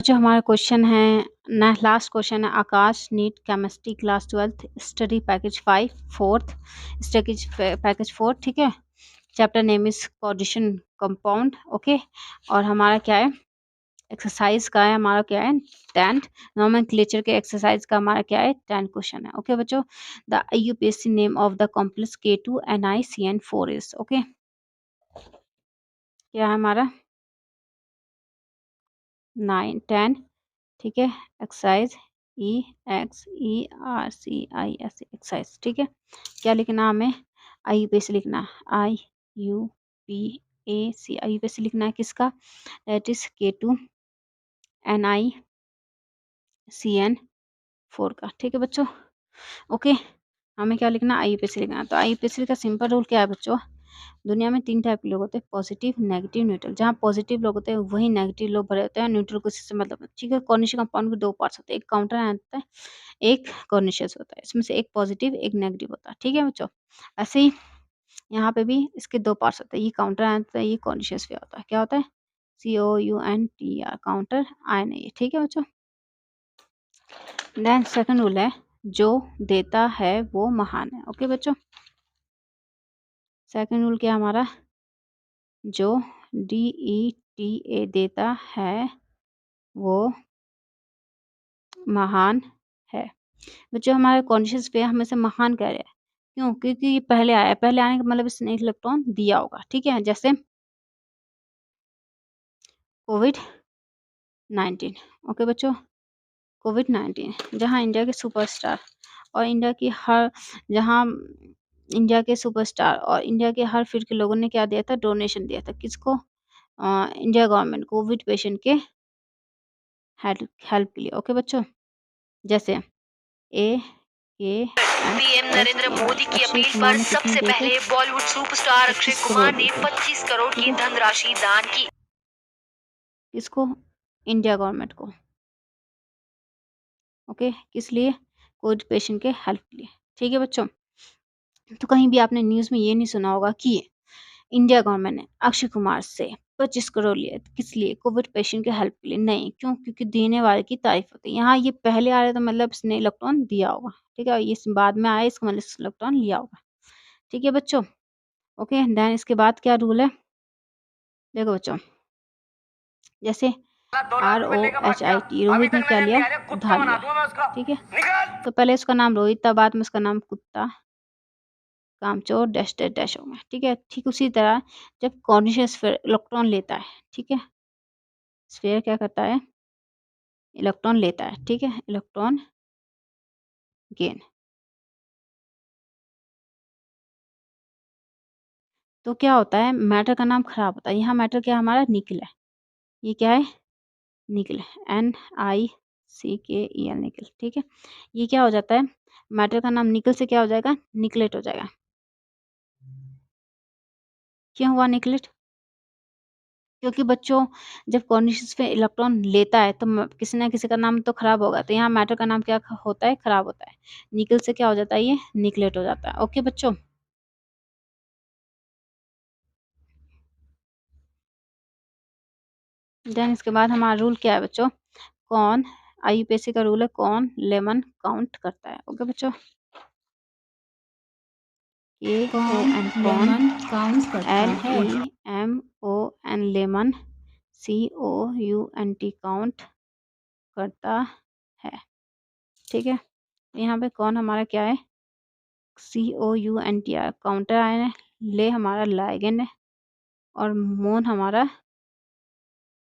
जो हमारा क्वेश्चन है ना, लास्ट क्वेश्चन है, Aakash NEET chemistry class 12th study package 5 fourth study package 4, ठीक है। Chapter name is coordination compound, okay. और हमारा क्या है, एक्सरसाइज का है हमारा क्या है, 10th नोमेनक्लेचर के एक्सरसाइज का हमारा क्या है, 10 क्वेश्चन है, ओके बच्चों। The UPSC name of the complex K2NiCN4 is, okay. क्या है हमारा 9 10, ठीक है। एक्सरसाइज EXERCIS एक्सरसाइज, ठीक है। क्या लिखना हमें, IUPAC लिखना है, IUPAC लिखना है किसका, दैट इज K2NiCN4 का, ठीक है बच्चों, ओके। हमें क्या लिखना है, IUPAC लिखना है। तो IUPAC का सिंपल रूल क्या है बच्चों, दुनिया में 3 टाइप के लोग होते हैं, पॉजिटिव, नेगेटिव, न्यूट्रल। जहाँ पॉजिटिव लोग होते हैं वही नेगेटिव लोग भरे होते हैं, न्यूट्रल को इससे मतलब नहीं, ठीक है। कॉर्निश कंपाउंड के 2 पार्ट्स होते हैं, एक काउंटर आयन होता है, एक कॉर्निशियस होता है। इसमें से एक पॉजिटिव एक नेगेटिव होता है, ठीक है बच्चों। ऐसे ही यहाँ पे भी इसके 2 पार्ट्स होते हैं, ये काउंटर आयन होता है, ये कॉर्निशियस भी होता है। क्या होता है, COUNTR काउंटर आयन है ये, ठीक है बच्चों। देन सेकंड रूल है, जो देता है वो महान है, ओके बच्चों। सेकंड रूल क्या है हमारा, जो DETA देता है वो महान है। बच्चों हमारे कॉन्शियस पे हमेशा महान कह रहे हैं, क्यों, क्योंकि ये पहले आया है, पहले आने का मतलब इसने एक इलेक्ट्रॉन दिया होगा, ठीक है। जैसे कोविड-19, ओके बच्चों। कोविड-19 जहाँ इंडिया के सुपरस्टार और इंडिया के सुपरस्टार और इंडिया के हर फील्ड के लोगों ने क्या दिया था, डोनेशन दिया था, किसको, इंडिया गवर्नमेंट कोविड पेशेंट के हेल्प हेल्प के लिए, ओके बच्चों। जैसे पीएम नरेंद्र मोदी की अपील पर सबसे पहले बॉलीवुड सुपरस्टार अक्षय कुमार ने 25 करोड़ की धनराशि दान की। किसको, इंडिया गवर्नमेंट को, ओके। किस लिए, कोविड पेशेंट के हेल्प के लिए, ठीक है बच्चों। तो कहीं भी आपने न्यूज़ में ये नहीं सुना होगा कि इंडिया गवर्नमेंट ने अक्षय कुमार से 25 करोड़ लिए, किस लिए, कोविड पेशेंट के हेल्प के लिए, नहीं, क्यों, क्योंकि देने वाले की तारीफ होती है। यहाँ ये पहले आ रहा था मतलब इसने इलेक्ट्रॉन दिया होगा, ठीक है, ये बाद में आया इसका मतलब इसने इलेक्ट्रॉन लिया होगा, ठीक है बच्चों, ओके। देन इसके बाद क्या रूल है, देखो बच्चों, जैसे ROHIT रोहित ने क्या लिया, उधार लिया, ठीक है। तो पहले उसका नाम रोहित था, बाद में उसका नाम कुत्ता कामचोर डैश डैश डैश हो गया, ठीक है। ठीक उसी तरह जब कॉर्निशियस इलेक्ट्रॉन लेता है, ठीक है, स्फीयर क्या करता है, इलेक्ट्रॉन लेता है, ठीक है, इलेक्ट्रॉन गेन। तो क्या होता है, मैटर का नाम खराब होता है। यहाँ मैटर क्या हमारा, निकल है, ये क्या है, निकल, NICKEL निकल, ठीक है। ये क्या हो जाता है, मैटर का नाम निकल से क्या हो जाएगा, निकलेट हो जाएगा। क्यों हुआ निकलेट, क्योंकि बच्चों जब कॉर्निशियस पे इलेक्ट्रॉन लेता है तो किसी ना किसी का नाम तो खराब होगा, तो यहाँ मैटर का नाम क्या होता है, खराब होता है। निकल से क्या हो जाता है, ये निकलेट हो जाता है, ओके बच्चों। देन इसके बाद हमारा रूल क्या है बच्चों, कौन, IUPAC का रूल है, कौन लेमन काउंट करता है, ओके बच्चों। कौन काउंट करता है। LEMON लेमन COUNT काउंट करता है, ठीक है। यहाँ पे कौन हमारा क्या है, COUNTR काउंटर आयन है, ले हमारा लाइगेंड है और मोन हमारा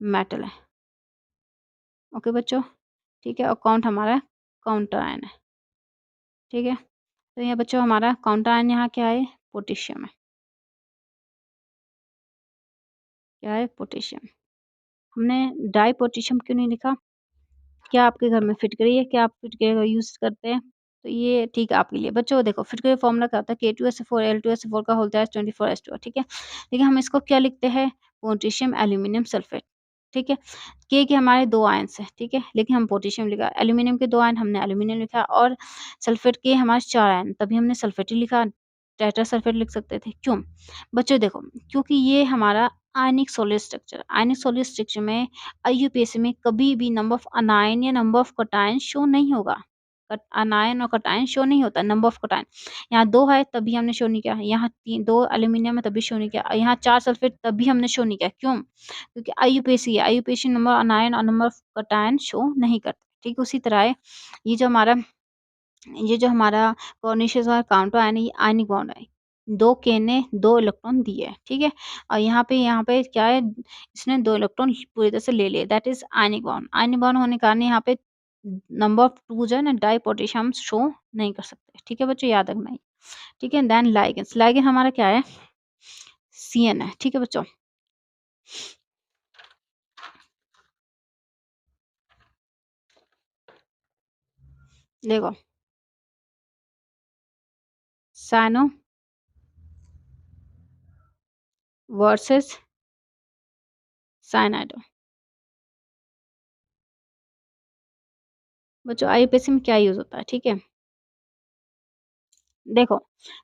मेटल है, ओके बच्चों, ठीक है। और काउंट हमारा काउंटर आयन है, ठीक है। तो ये बच्चों हमारा काउंटर आयन यहाँ क्या है, पोटेशियम है, क्या है, पोटेशियम। हमने डाई पोटेशियम क्यों नहीं लिखा, क्या आपके घर में फिटकरी है, क्या आप फिटकरी का यूज़ करते हैं, तो ये ठीक है आपके लिए बच्चों। देखो फिटकरी फॉर्मूला क्या होता है, K2SO4 L2SO4 का होता है 24H2O, ठीक है। लेकिन हम इसको क्या लिखते हैं, पोटेशियम एल्यूमिनियम सल्फेट, ठीक है। के हमारे 2 आयन्स हैं, ठीक है, लेकिन हम पोटेशियम लिखा, एल्यूमिनियम के 2 आयन हमने एल्यूमिनियम लिखा, और सल्फेट के हमारे 4 आयन, तभी हमने सल्फेट ही लिखा, टेट्रा सल्फेट लिख सकते थे, क्यों बच्चों, देखो क्योंकि ये हमारा आयनिक सॉलिड स्ट्रक्चर। आयनिक सॉलिड स्ट्रक्चर में आईयूपीएसी में कभी भी नंबर ऑफ अनायन या नंबर ऑफ कैटायन शो नहीं होगा। अनायन और कैटायन शो नहीं होता, नंबर ऑफ कैटायन। यहाँ 2 है तभी हमने शो नहीं किया, यहाँ 2 एल्यूमीनियम है तभी शो नहीं किया, यहाँ 4 सल्फेट तभी हमने शो नहीं किया। क्यों? क्योंकि आईयूपीएसी है, आईयूपीएसी नंबर अनायन और नंबर ऑफ कैटायन शो नहीं करते। ठीक, उसी तरह है ये जो हमारा कॉर्निशियस और काउंटर आयन है, ये आयनिक बॉन्ड है। 2 के ने 2 इलेक्ट्रॉन दिए हैं, ठीक है? और यहाँ पे क्या है, इसने 2 इलेक्ट्रॉन पूरी तरह से ले लिए, that is ionic bond. Ionic bond होने के कारण यहाँ पे नंबर ऑफ 2 जो है ना डाइपोटेशियम शो नहीं कर सकते, ठीक है बच्चों, याद रखना है। ठीक है, देन लाइगेंड्स। लाइगेंड हमारा क्या है? CN है, ठीक है बच्चों? देखो, साइनो वर्सेस साइनाइडो। बच्चों आईयूपीएसी में क्या यूज़ होता है, ठीक है? देखो,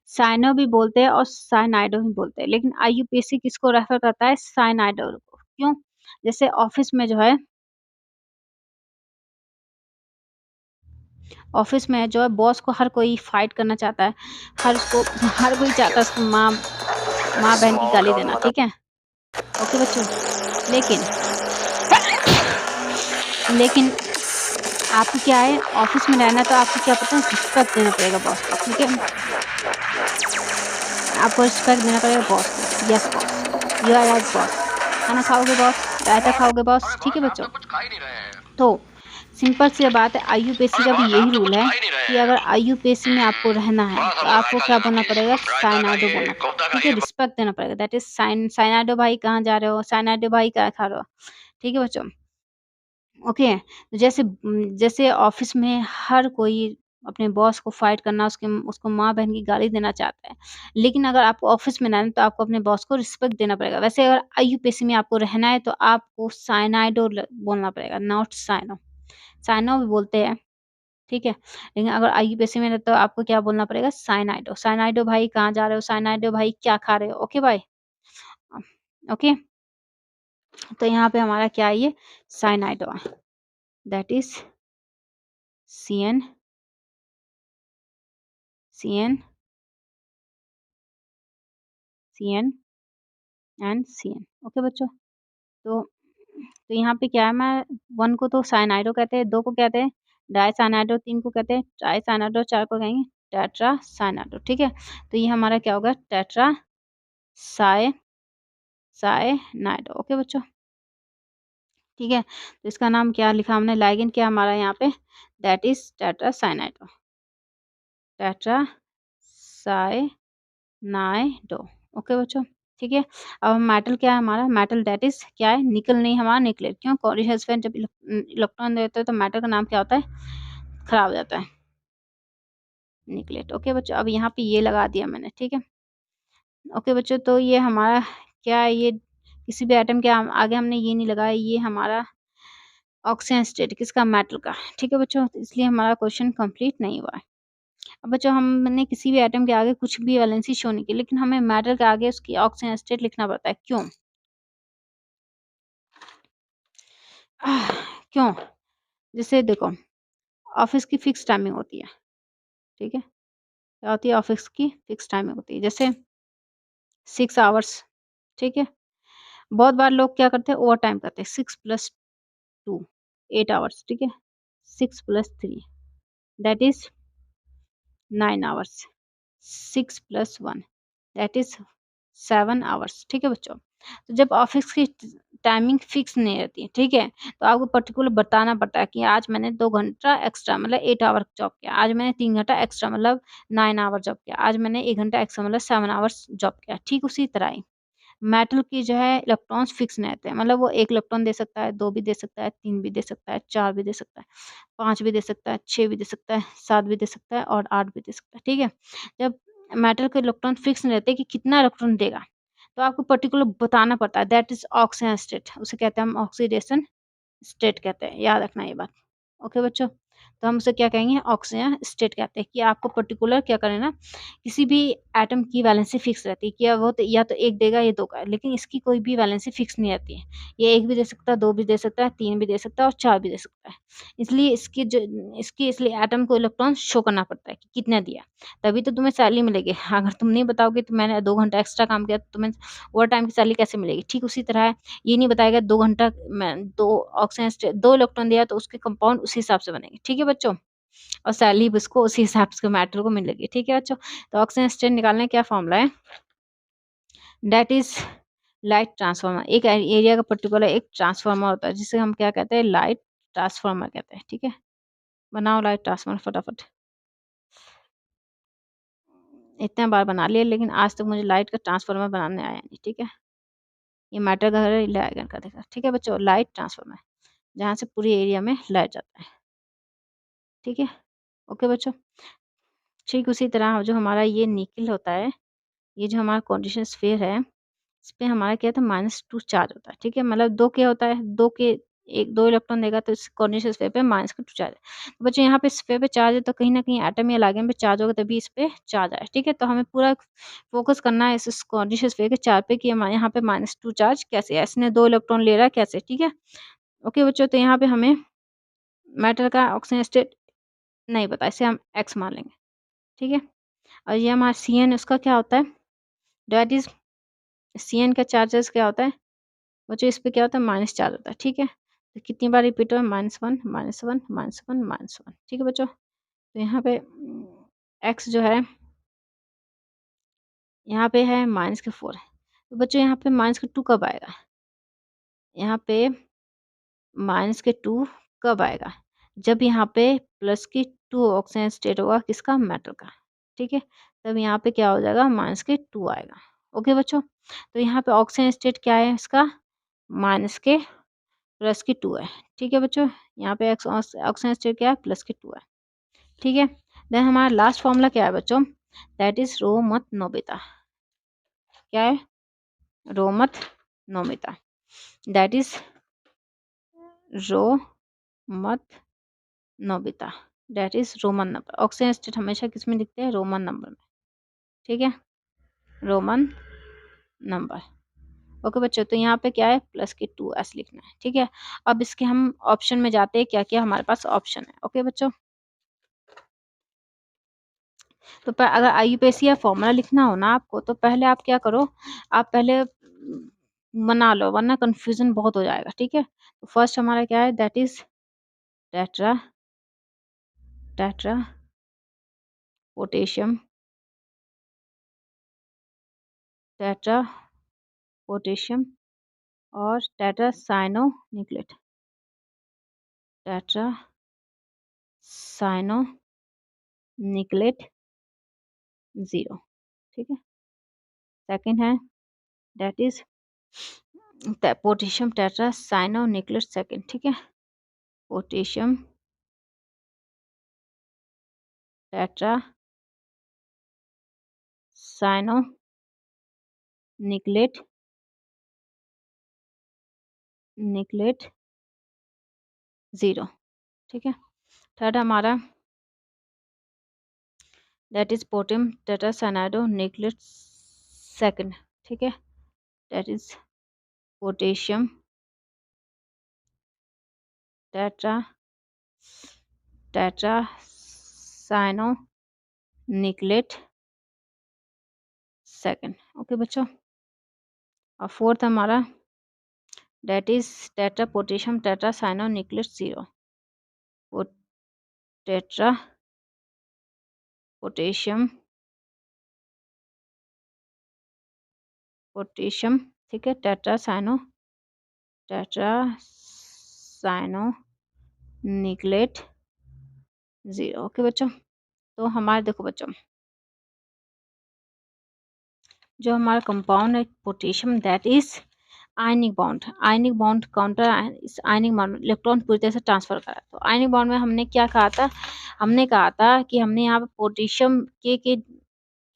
साइनो भी बोलते हैं और साइनाइडो भी बोलते हैं, लेकिन आईयूपीएसी किसको रेफर करता है? साइनाइडो को। क्यों? जैसे ऑफिस में जो है बॉस को हर कोई फाइट करना चाहता है, हर कोई चाहता है उसको माँ बहन की गाली देना, ठीक है? ओके बच्चों, लेकिन लेकिन आपको क्या है, ऑफिस में रहना, तो आपको क्या पता है, रिस्पेक्ट देना पड़ेगा बॉस को, ठीक है? आपको रिस्पेक्ट देना पड़ेगा बॉस को। Yes boss, you are right boss. खाना खाओगे बॉस? रायता खाओगे बॉस? ठीक है बच्चों? तो सिंपल सी बात है, आईयूपीएसी का भी यही रूल है कि अगर आईयूपीएसी में आपको रहना है तो आपको क्या बोलना पड़ेगा? साइनाइडो बोलना पड़ेगा, ठीक है? रिस्पेक्ट देना पड़ेगा, दैट इज साइनाइडो भाई कहाँ जा रहे हो? साइनाइडो भाई क्या खा रहे हो? ठीक है बच्चों? ओके, तो जैसे ऑफिस में हर कोई अपने बॉस को फाइट करना, उसको माँ बहन की गाली देना चाहता है, लेकिन अगर आपको ऑफिस में रहना है तो आपको अपने बॉस को रिस्पेक्ट देना पड़ेगा। वैसे अगर आईयूपीएसी में आपको रहना है तो आपको साइनाइडो बोलना पड़ेगा, नॉट साइनो। साइनो भी बोलते हैं, ठीक है? लेकिन अगर आईयूपीएसी में है तो आपको क्या बोलना पड़ेगा? साइनाइडो। साइनाइडो भाई कहाँ जा रहे हो? साइनाइडो भाई क्या खा रहे हो? ओके भाई? ओके, तो यहाँ पे हमारा क्या है, ये साइनाइडो है, that is CN CN CN and CN। Okay बच्चों? तो यहाँ पे क्या है, मैं 1 को तो साइनाइडो कहते हैं, 2 को कहते हैं डाइसाइनाइडो, 3 को कहते हैं ट्राइसाइनाइडो, 4 को कहेंगे टेट्रासाइनाइडो, ठीक है? तो ये हमारा क्या होगा? टेट्रा साइ साइनाइडो। ओके बच्चों? ठीक है? तो इसका नाम क्या लिखा हमने, लिगेंड क्या हमारा यहाँ पे, दैट इज टेट्रासाइनाइडो, टेट्रासाइनाइडो। ओके बच्चों? ठीक है? अब मेटल क्या है हमारा? मेटल दैट इज क्या है? निकल नहीं, हमारा निकलेट। क्यों? कोरिलेशन हस्बैंड जब इलेक्ट्रॉन देते हैं तो मेटल का नाम क्या होता है? खराब हो जाता है, निकलेट। ओके बच्चों? अब यहाँ पे ये लगा दिया मैंने, ठीक है? ओके बच्चों, तो ये हमारा क्या है, ये किसी भी आइटम के आगे हमने ये नहीं लगाया, ये हमारा ऑक्सीजन स्टेट किसका? मेटल का, ठीक है बच्चों? तो इसलिए हमारा क्वेश्चन कंप्लीट नहीं हुआ है। अब बच्चों, हमने किसी भी आइटम के आगे कुछ भी वैलेंसी शो नहीं की, लेकिन हमें मेटल के आगे उसकी ऑक्सीजन स्टेट लिखना पड़ता है। क्यों? क्यों? जैसे देखो, ऑफिस की फिक्स टाइमिंग होती है, ठीक है? क्या होती है? ऑफिस की फिक्स टाइमिंग होती है, जैसे 6 आवर्स, ठीक है? बहुत बार लोग क्या करते हैं? ओवर टाइम करते हैं, 6+2 8 आवर्स, ठीक है? 6+3 that is 9 hours, 6+1 that is 7 hours, ठीक है बच्चों? तो जब ऑफिस की टाइमिंग फिक्स नहीं रहती है, ठीक है? तो आपको पर्टिकुलर बताना पड़ता है कि आज मैंने 2 घंटा एक्स्ट्रा मतलब 8 आवर जॉब किया, आज मैंने 3 घंटा एक्स्ट्रा मतलब 9 आवर जॉब किया, आज मैंने 1 घंटा एक्स्ट्रा मतलब 7 आवर्स जॉब किया। ठीक उसी तरह ही मेटल की जो है इलेक्ट्रॉन्स फिक्स नहीं रहते हैं, मतलब वो 1 इलेक्ट्रॉन दे सकता है, 2 भी दे सकता है, 3 भी दे सकता है, 4 भी दे सकता है, 5 भी दे सकता है, 6 भी दे सकता है, 7 भी दे सकता है और 8 भी दे सकता है, ठीक है? जब मेटल के इलेक्ट्रॉन फिक्स नहीं रहते कि कितना इलेक्ट्रॉन देगा, तो आपको पर्टिकुलर बताना पड़ता है, दैट इज़ ऑक्सीजन स्टेट, उसे कहते हैं हम ऑक्सीडेशन स्टेट कहते हैं, याद रखना ये बात। ओके बच्चों? तो हम उसे क्या कहेंगे, ऑक्सीजन स्टेट कहते हैं। कि आपको पर्टिकुलर क्या करना, किसी भी एटम की वैलेंसी फिक्स रहती है कि वो तो या तो 1 देगा या 2 का, लेकिन इसकी कोई भी वैलेंसी फिक्स नहीं रहती है। ये 1 भी दे सकता है, 2 भी दे सकता है, 3 भी दे सकता है और 4 भी दे सकता है। इसलिए इसलिए एटम को इलेक्ट्रॉन शो करना पड़ता है कि कितना दिया, तभी तो तुम्हें सैलरी मिलेगी। अगर तुम नहीं बताओगे तो मैंने 2 घंटा एक्स्ट्रा काम किया तो तुम्हें ओवर टाइम की सैलरी कैसे मिलेगी? ठीक उसी तरह है, ये नहीं बताएगा 2 घंटा मैं 2 ऑक्सीजन स्टेट 2 इलेक्ट्रॉन दिया तो उसके कंपाउंड उसी हिसाब से बनेंगे। ठीक है बच्चों? और सैलरी भी उसको उसी हिसाब से मैटर को मिलेगी। ठीक है बच्चों? तो ऑक्सीजन स्टेट निकालने का क्या फॉर्मूला है? That is light transformer. एक एरिया का पर्टिकुलर एक ट्रांसफार्मर होता है जिसे हम क्या कहते हैं, लाइट ट्रांसफार्मर कहते हैं। ठीक है, बनाओ लाइट ट्रांसफार्मर फटाफट। इतने बार बना लिया लेकिन आज तक मुझे लाइट का ट्रांसफार्मर बनाने आया नहीं। ठीक है, ये मैटर का है लाइट का देखा। ठीक है बच्चों, लाइट ट्रांसफार्मर जहाँ से पूरी एरिया में लाइट जाता है। ठीक है, ओके बच्चों। ठीक उसी तरह जो हमारा ये निकल होता है, ये जो हमारा कंडीशन स्फीयर है, इस पे हमारा क्या था, -2 चार्ज होता है। ठीक है, मतलब 2 क्या होता है, 2 के 2 इलेक्ट्रॉन देगा तो इस कंडीशन स्फीयर पे -2 चार्ज है। तो बच्चों यहाँ पे स्फीयर पे चार्ज है तो कहीं न कहीं एटम या लिगैंड पे चार्ज होगा तभी इस पे चार्ज आया। ठीक है, तो हमें पूरा फोकस करना है इस कंडीशन स्फीयर के चार्ज पे कि हमारे यहाँ पे -2 चार्ज कैसे है, इसने 2 इलेक्ट्रॉन ले रहा है कैसे। ठीक है, ओके बच्चों, तो यहाँ पे हमें मैटर का ऑक्सीजन स्टेट नहीं पता, इसे हम एक्स मान लेंगे। ठीक है, और ये हमारा Cn उसका क्या होता है, दैट इज़ Cn का चार्जेस क्या होता है बच्चों, इस पे क्या होता है, माइनस चार्ज होता है। ठीक है, तो कितनी बार रिपीट हुआ है, -1 -1 -1 -1। ठीक है बच्चों, तो यहाँ पे एक्स जो है यहाँ पे है -4 है। तो बच्चों यहाँ पे -2 कब आएगा, यहाँ पे -2 कब आएगा, जब यहाँ पे +2 ऑक्सीजन स्टेट होगा किसका, मेटल का। ठीक है, तब यहाँ पे क्या हो जाएगा, -2 आएगा। ओके बच्चों, तो यहाँ पे ऑक्सीजन स्टेट क्या है इसका, -2 है। ठीक है बच्चों, यहाँ पे ऑक्सीजन स्टेट क्या है, +2 है। ठीक है, देन हमारा लास्ट फॉर्मूला क्या है बच्चों, दैट इज रो मत नोबिता। क्या है, रो मत नोबिता, दैट इज रो मत Nobita, that is Roman number. Oxygen state हमेशा किस में दिखते हैं, रोमन नंबर में। ठीक है, रोमन नंबर। ओके बच्चों, तो यहाँ पे क्या है, +2 ऐसे लिखना है। ठीक है, अब इसके हम ऑप्शन में जाते हैं, क्या क्या हमारे पास ऑप्शन है। ओके बच्चों, तो अगर आईयूपीएसी या फॉर्मूला लिखना हो ना आपको, तो पहले आप क्या करो, आप पहले बना लो वरना कंफ्यूजन बहुत हो जाएगा। ठीक है, तो फर्स्ट हमारा क्या है, that is tetra tetra potassium tetra potassium और tetra cyano nickelate, tetra cyano nickelate 0। ठीक है, सेकंड है that is potassium tetra cyano nickelate second. ठीक है, potassium tetra cyano nickelate nickelate 0। ठीक है, थर्ड हमारा that is potassium tetra cyanido nickelate second. ठीक है, that is potassium tetra tetra cyano nickelate second. Okay बच्चों, और फोर्थ हमारा that is tetra potassium tetra cyano nickelate 0, tetra potassium potassium. ठीक है, टेट्रा साइनो निकलेट 0। ओके बच्चों, तो हमारे देखो बच्चों, जो हमारा कंपाउंड है potassium that is ionic bond counter, इस आयनिक बॉन्ड इलेक्ट्रॉन पूरी तरह से ट्रांसफर करा। तो आयनिक बॉन्ड में हमने क्या कहा था, हमने कहा था कि हमने यहाँ पे पोटेशियम के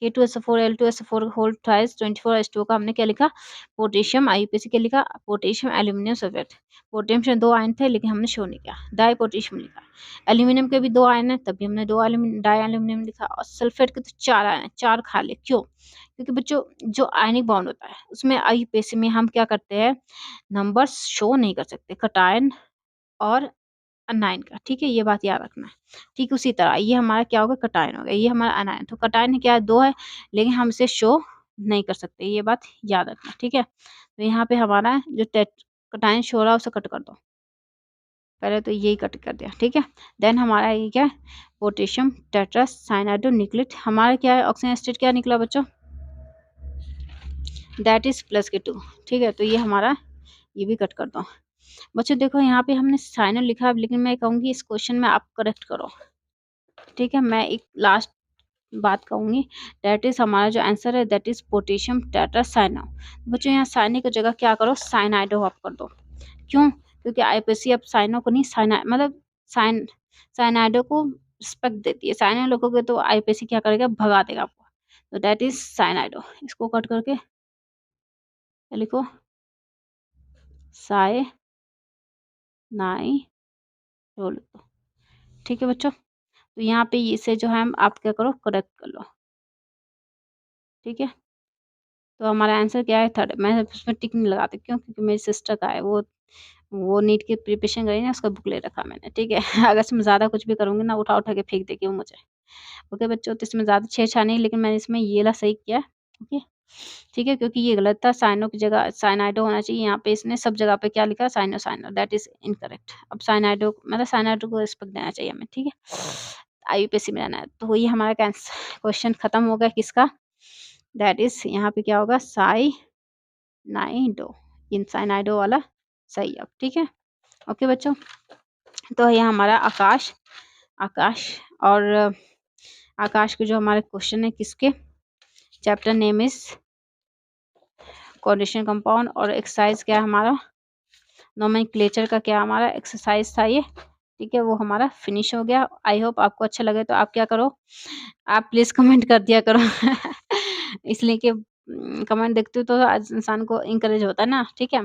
K2SO4 L2SO4 whole twice 24H2O का हमने क्या लिखा, पोटेशियम। IUPAC क्या लिखा, potassium aluminium sulphate. Potassium 2 ion थे लेकिन हमने शो नहीं किया, डाई पोटेशियम लिखा। एल्यूमिनियम के भी 2 आयन है तभी हमने 2 डाई एल्यूमिनियम लिखा। और सल्फेट के तो 4 आयन है, 4 खाली। क्यों? क्योंकि बच्चों जो आयनिक बॉन्ड होता है उसमें IUPAC में हम क्या करते हैं, नंबर्स शो नहीं कर सकते, कटायन और अनायन का। ठीक है, ये बात याद रखना है। ठीक उसी तरह ये हमारा क्या होगा, कटायन हो गया, ये हमारा अनायन। तो कटायन क्या है, 2 है लेकिन हम इसे शो नहीं कर सकते, ये बात याद रखना। ठीक है, तो यहाँ पे हमारा जो कटायन शो रहा है उसे कट कर दो। पहले तो यही कट कर दिया। ठीक है, देन हमारा ये क्या है, पोटेशियम टेट्रासाइनाइड निकलेट। हमारा क्या है, ऑक्सीजन स्टेट क्या निकला बच्चों, दैट इज +K2। ठीक है, तो ये हमारा ये भी कट कर दो। बच्चों देखो यहाँ पे हमने साइनो लिखा है, लेकिन मैं कहूँगी इस क्वेश्चन में आप करेक्ट करो। ठीक है, मैं एक लास्ट बात कहूँगी, दैट इज हमारा जो आंसर है दैट इज पोटेशियम टेट्रासाइनो। बच्चों यहाँ साइनो की जगह क्या करो, साइनाइडो आप कर दो। क्यों? क्योंकि IUPAC अब साइनो को नहीं, मतलब साइनाइडो को रिस्पेक्ट देती है। साइनो लोगोगे तो IUPAC क्या करेगा, भगा देगा आपको। तो दैट इज साइनाइडो। इसको कट करके लिखो, साइ नाई डो लिखो। ठीक है बच्चों, तो यहाँ पे इसे जो है आप क्या करो, करेक्ट कर लो। ठीक है, तो हमारा आंसर क्या है, 3rd। मैं उसमें टिक नहीं लगाती, क्यों? क्योंकि मेरी सिस्टर का है, वो नीट की प्रिपरेशन करी ना, उसका बुक ले रखा मैंने। ठीक है अगर इसमें ज़्यादा कुछ भी करूँगी ना, उठा उठा के फेंक देगी वो मुझे। ओके बच्चों, तो इसमें ज़्यादा छेड़छाड़ नहीं, लेकिन मैंने इसमें ये ला सही किया। ओके, ठीक है, क्योंकि ये गलत था, साइनो की जगह साइनाइडो होना चाहिए। यहाँ पे इसने सब जगह पे क्या लिखा, cyano cyano, that is incorrect. अब साइनाइडो मतलब साइनाइडो को रिस्पेक्ट देना चाहिए हमें। ठीक है, IUPAC में रहना है। तो ये हमारा क्वेश्चन खत्म हो गया किसका, दैट इज यहाँ पे क्या होगा, साइनाइडो। इन साइनाइडो वाला सही। अब ठीक है, ओके बच्चों, तो ये हमारा आकाश आकाश और आकाश के जो हमारे क्वेश्चन है किसके, chapter name is coordination compound, और एक्सरसाइज क्या है हमारा, नोमेनक्लेचर का क्या हमारा एक्सरसाइज था ये। ठीक है, वो हमारा फिनिश हो गया। आई होप आपको अच्छा लगे, तो आप क्या करो, आप प्लीज़ कमेंट कर दिया करो इसलिए कि कमेंट देखते हो तो आज इंसान को इंकरेज होता है ना। ठीक है,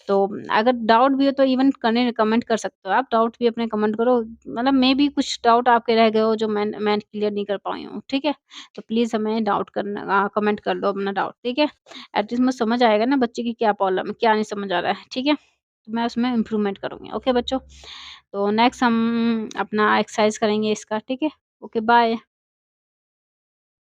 तो अगर डाउट भी हो तो इवन कमेंट कर सकते हो आप, डाउट भी अपने कमेंट करो। मतलब मे भी कुछ डाउट आपके रह गए हो जो मैं क्लियर नहीं कर पाई हूँ। ठीक है, तो प्लीज़ हमें डाउट करना, कमेंट कर दो अपना डाउट। ठीक है, एटलीस्ट मुझे समझ आएगा ना बच्चे की क्या प्रॉब्लम है, क्या नहीं समझ आ रहा है। ठीक है, तो मैं उसमें इम्प्रूवमेंट करूँगी। ओके बच्चों, तो नेक्स्ट हम अपना एक्सरसाइज करेंगे इसका। ठीक है, ओके बाय।